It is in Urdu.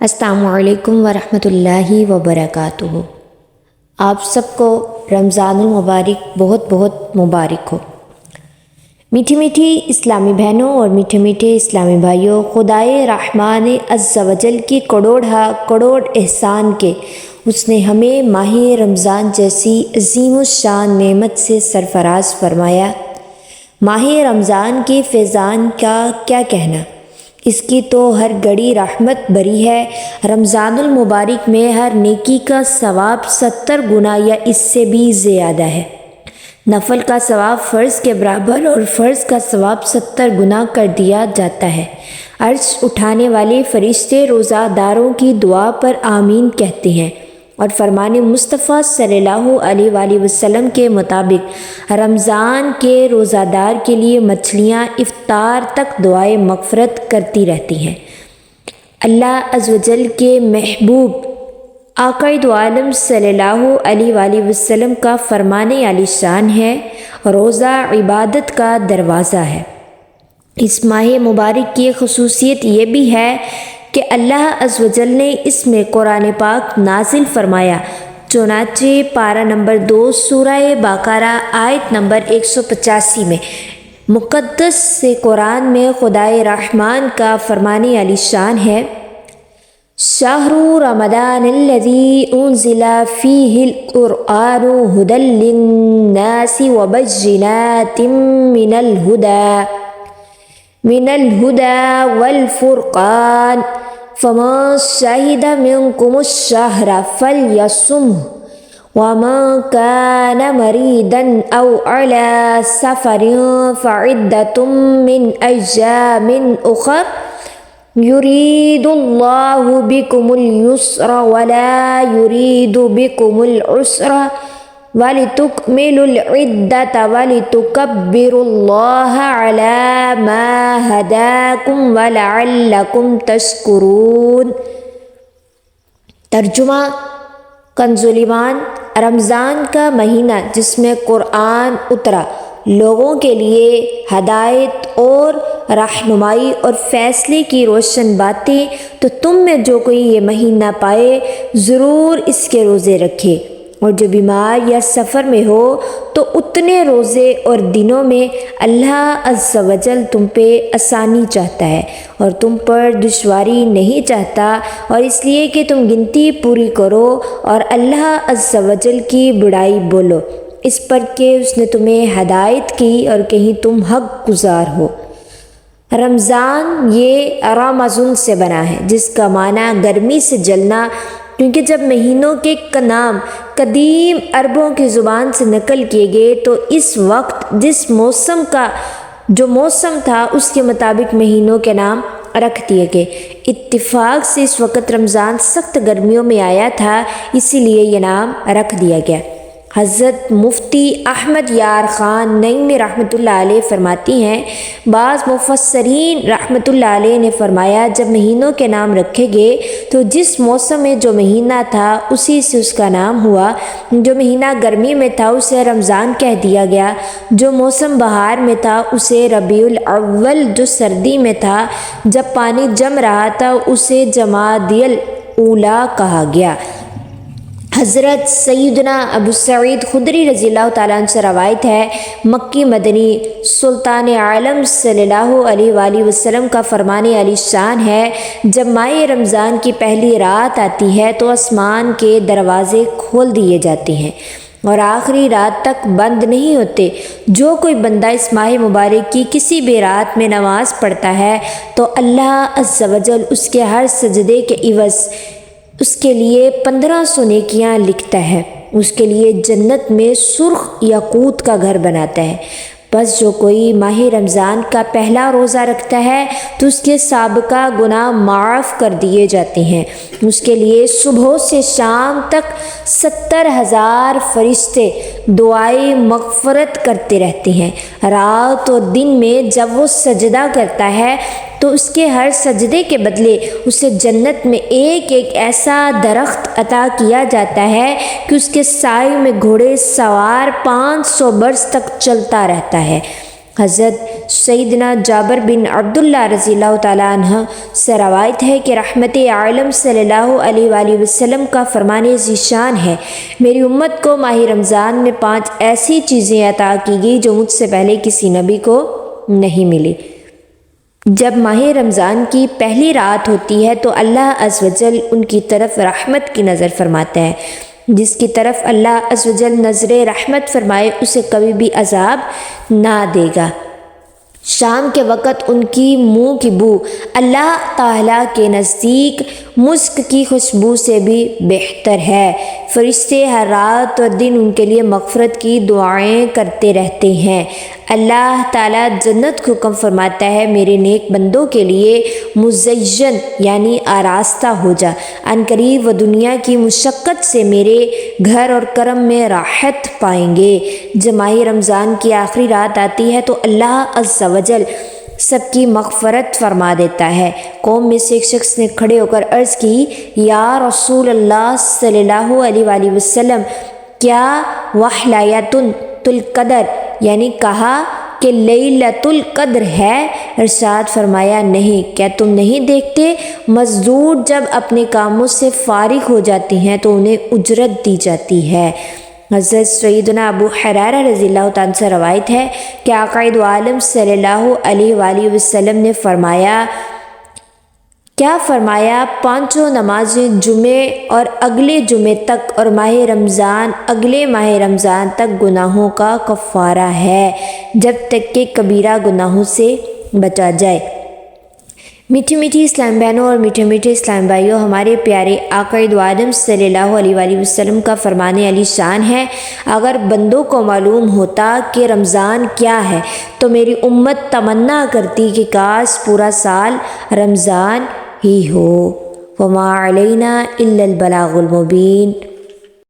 السلام علیکم ورحمۃ اللہ وبرکاتہ۔ آپ سب کو رمضان المبارک بہت بہت مبارک ہو۔ میٹھی میٹھی اسلامی بہنوں اور میٹھے میٹھے اسلامی بھائیوں، خدائے رحمان عز و جل کی کروڑ احسان کے اس نے ہمیں ماہ رمضان جیسی عظیم الشان نعمت سے سرفراز فرمایا۔ ماہ رمضان کے فیضان کا کیا کہنا، اس کی تو ہر گھڑی رحمت بری ہے۔ رمضان المبارک میں ہر نیکی کا ثواب 70 گنا یا اس سے بھی زیادہ ہے۔ نفل کا ثواب فرض کے برابر اور فرض کا ثواب 70 گنا کر دیا جاتا ہے۔ عرش اٹھانے والے فرشتے روزہ داروں کی دعا پر آمین کہتے ہیں، اور فرمان مصطفیٰ صلی اللہ علیہ وآلہ وسلم کے مطابق رمضان کے روزہ دار کے لیے مچھلیاں افطار تک دعائے مغفرت کرتی رہتی ہیں۔ اللہ عز و جل کے محبوب آقائد عالم صلی اللہ علیہ وآلہ وسلم کا فرمان عالی شان ہے، روزہ عبادت کا دروازہ ہے۔ اس ماہ مبارک کی خصوصیت یہ بھی ہے کہ اللہ عز و جل نے اس میں قرآن پاک نازل فرمایا۔ چنانچہ پارہ نمبر 2 سورہ بقرہ آیت نمبر 185 میں مقدس سے قرآن میں خدائے رحمان کا فرمان عالی شان ہے: شہر رمضان الذی انزل فیہ القرآن ھدی للناس وبینات من الہدی والفرقان فمن شہد منکم الشہر فلیصمہ ومن کان مریضا او علی سفر فعدۃ من ایام اخر یرید اللہ بکم الیسر ولا یرید بکم العسر وَلِتُكْمِلُوا الْعِدَّةَ وَلِتُكَبِّرُوا اللَّهَ عَلَى مَا هَدَاكُمْ وَلَعَلَّكُمْ تَشْكُرُونَ۔ ترجمہ کنز ایمان: رمضان کا مہینہ جس میں قرآن اترا، لوگوں کے لیے ہدایت اور رہنمائی اور فیصلے کی روشن باتیں، تو تم میں جو کوئی یہ مہینہ پائے ضرور اس کے روزے رکھے، اور جو بیمار یا سفر میں ہو تو اتنے روزے اور دنوں میں اللہ عز و جل تم پہ آسانی چاہتا ہے اور تم پر دشواری نہیں چاہتا، اور اس لیے کہ تم گنتی پوری کرو اور اللہ عز و جل کی بڑائی بولو، اس پر کہ اس نے تمہیں ہدایت کی اور کہیں تم حق گزار ہو۔ رمضان یہ رمضان سے بنا ہے، جس کا معنی گرمی سے جلنا، کیونکہ جب مہینوں کے نام قدیم عربوں کی زبان سے نقل کیے گئے تو اس وقت جس موسم کا جو موسم تھا اس کے مطابق مہینوں کے نام رکھ دیے گئے۔ اتفاق سے اس وقت رمضان سخت گرمیوں میں آیا تھا، اسی لیے یہ نام رکھ دیا گیا۔ حضرت مفتی احمد یار خان نعیمی رحمۃ اللہ علیہ فرماتی ہیں، بعض مفسرین رحمۃ اللہ علیہ نے فرمایا جب مہینوں کے نام رکھے گئے تو جس موسم میں جو مہینہ تھا اسی سے اس کا نام ہوا۔ جو مہینہ گرمی میں تھا اسے رمضان کہہ دیا گیا، جو موسم بہار میں تھا اسے ربیع الاول، جو سردی میں تھا جب پانی جم رہا تھا اسے جمادی الاولیٰ کہا گیا۔ حضرت سیدنا ابو سعید خدری رضی اللہ تعالیٰ عنہ سے روایت ہے، مکی مدنی سلطان عالم صلی اللہ علیہ وآلہ وسلم کا فرمان عالی شان ہے، جب ماہ رمضان کی پہلی رات آتی ہے تو آسمان کے دروازے کھول دیے جاتے ہیں اور آخری رات تک بند نہیں ہوتے۔ جو کوئی بندہ اس ماہ مبارک کی کسی بھی رات میں نماز پڑھتا ہے تو اللہ عز و جل اس کے ہر سجدے کے عوض اس کے لیے 1500 نیکیاں لکھتا ہے، اس کے لیے جنت میں سرخ یاقوت کا گھر بناتا ہے۔ بس جو کوئی ماہ رمضان کا پہلا روزہ رکھتا ہے تو اس کے سابقہ گناہ معاف کر دیے جاتے ہیں، اس کے لیے صبح سے شام تک 70,000 فرشتے دعائے مغفرت کرتے رہتے ہیں۔ رات اور دن میں جب وہ سجدہ کرتا ہے تو اس کے ہر سجدے کے بدلے اسے جنت میں ایک ایسا درخت عطا کیا جاتا ہے کہ اس کے سائے میں گھوڑے سوار 500 برس تک چلتا رہتا ہے۔ حضرت سیدنا جابر بن عبداللہ رضی اللہ تعالیٰ عنہ سے روایت ہے کہ رحمت عالم صلی اللہ علیہ وآلہ وسلم کا فرمان ذیشان ہے، میری امت کو ماہ رمضان میں 5 ایسی چیزیں عطا کی گئی جو مجھ سے پہلے کسی نبی کو نہیں ملی۔ جب ماہ رمضان کی پہلی رات ہوتی ہے تو اللہ عز و جل ان کی طرف رحمت کی نظر فرماتا ہے۔ جس کی طرف اللہ عز و جل نظر رحمت فرمائے اسے کبھی بھی عذاب نہ دے گا۔ شام کے وقت ان کی منہ کی بو اللہ تعالیٰ کے نزدیک مسک کی خوشبو سے بھی بہتر ہے۔ فرشتے ہر رات اور دن ان کے لیے مغفرت کی دعائیں کرتے رہتے ہیں۔ اللہ تعالیٰ جنت کو حکم فرماتا ہے، میرے نیک بندوں کے لیے مزین یعنی آراستہ ہو جا، ان قریب وہ دنیا کی مشقت سے میرے گھر اور کرم میں راحت پائیں گے۔ جب ماہ رمضان کی آخری رات آتی ہے تو اللہ عز و جل سب کی مغفرت فرما دیتا ہے۔ قوم میں سے ایک شخص نے کھڑے ہو کر عرض کی، یا رسول اللہ صلی اللہ علیہ وآلہ وسلم، کیا وحلیۃ القدر یعنی کہا کہ لیلۃ القدر ہے؟ ارشاد فرمایا، نہیں، کیا تم نہیں دیکھتے مزدور جب اپنے کاموں سے فارغ ہو جاتے ہیں تو انہیں اجرت دی جاتی ہے۔ حضرت سیدنا ابو حریرہ رضی اللہ تعالیٰ سے روایت ہے کہ آقا دو عالم صلی اللہ علیہ وآلہ وسلم نے فرمایا، کیا فرمایا، 5 نمازیں جمعے اور اگلے جمعے تک اور ماہ رمضان اگلے ماہ رمضان تک گناہوں کا کفارہ ہے، جب تک کہ کبیرہ گناہوں سے بچا جائے۔ میٹھی میٹھی اسلام بہنوں اور میٹھے میٹھے اسلام بھائیوں، ہمارے پیارے آقا دو عالم صلی اللہ علیہ وآلہ وسلم کا فرمان علی شان ہے، اگر بندوں کو معلوم ہوتا کہ رمضان کیا ہے تو میری امت تمنا کرتی کہ کاش پورا سال رمضان ہی ہو۔ وما علینا الا البلاغ المبین۔